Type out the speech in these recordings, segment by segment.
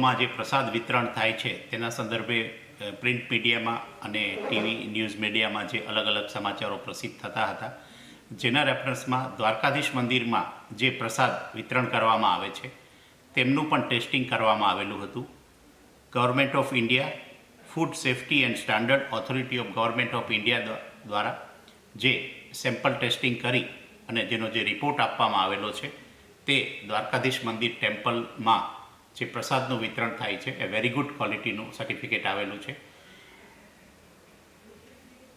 મંદિરોમાં જે પ્રસાદ વિતરણ થાય છે તેના સંદર્ભે પ્રિન્ટ મીડિયામાં અને ટીવી ન્યૂઝ મીડિયામાં જે અલગ અલગ સમાચારો પ્રસિદ્ધ થતા હતા, જેના રેફરન્સમાં દ્વારકાધીશ મંદિરમાં જે પ્રસાદ વિતરણ કરવામાં આવે છે તેમનું પણ ટેસ્ટિંગ કરવામાં આવેલું હતું. Government of India, food safety and standard authority of government of India દ્વારા જે સેમ્પલ ટેસ્ટિંગ કરી અને જેનો જે રિપોર્ટ આપવામાં આવેલો છે તે દ્વારકાધીશ મંદિર ટેમ્પલમાં જે પ્રસાદનું વિતરણ થાય છે એ વેરી ગુડ ક્વોલિટીનું સર્ટિફિકેટ આવેલું છે.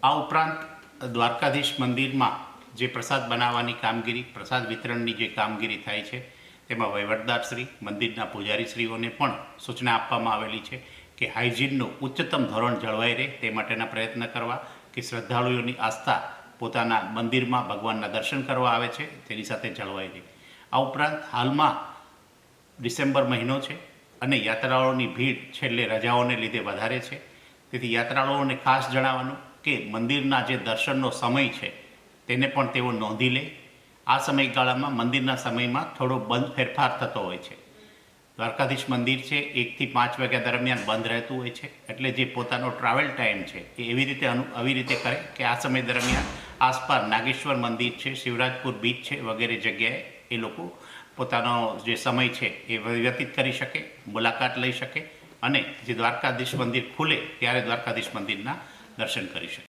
આ ઉપરાંત દ્વારકાધીશ મંદિરમાં જે પ્રસાદ બનાવવાની કામગીરી, પ્રસાદ વિતરણની જે કામગીરી થાય છે તેમાં વહીવટદારશ્રી, મંદિરના પૂજારીશ્રીઓને પણ સૂચના આપવામાં આવેલી છે કે હાઇજીનનું ઉચ્ચતમ ધોરણ જળવાઈ રહે તે માટેના પ્રયત્ન કરવા, કે શ્રદ્ધાળુઓની આસ્થા પોતાના મંદિરમાં ભગવાનના દર્શન કરવા આવે છે તેની સાથે જળવાઈ રહે. આ ઉપરાંત હાલમાં ડિસેમ્બર મહિનો છે અને યાત્રાળુઓની ભીડ છેલ્લે રજાઓને લીધે વધારે છે, તેથી યાત્રાળુઓને ખાસ જણાવવાનું કે મંદિરના જે દર્શનનો સમય છે તેને પણ તેઓ નોંધી લે. આ સમયગાળામાં મંદિરના સમયમાં થોડો બંધ ફેરફાર થતો હોય છે. દ્વારકાધીશ મંદિર છે 1 થી 5 વાગ્યા દરમિયાન બંધ રહેતું હોય છે, એટલે જે પોતાનો ટ્રાવેલ ટાઈમ છે એ આવી રીતે કરે કે આ સમય દરમિયાન આસપાસ નાગેશ્વર મંદિર છે, શિવરાજપુર બીચ છે વગેરે જગ્યાએ એ લોકો પોતાનો જે સમય છે એ વ્યતીત કરી શકે, મુલાકાત લઈ શકે અને જે દ્વારકાધીશ મંદિર ખુલે ત્યારે દ્વારકાધીશ મંદિરના દર્શન કરી શકે.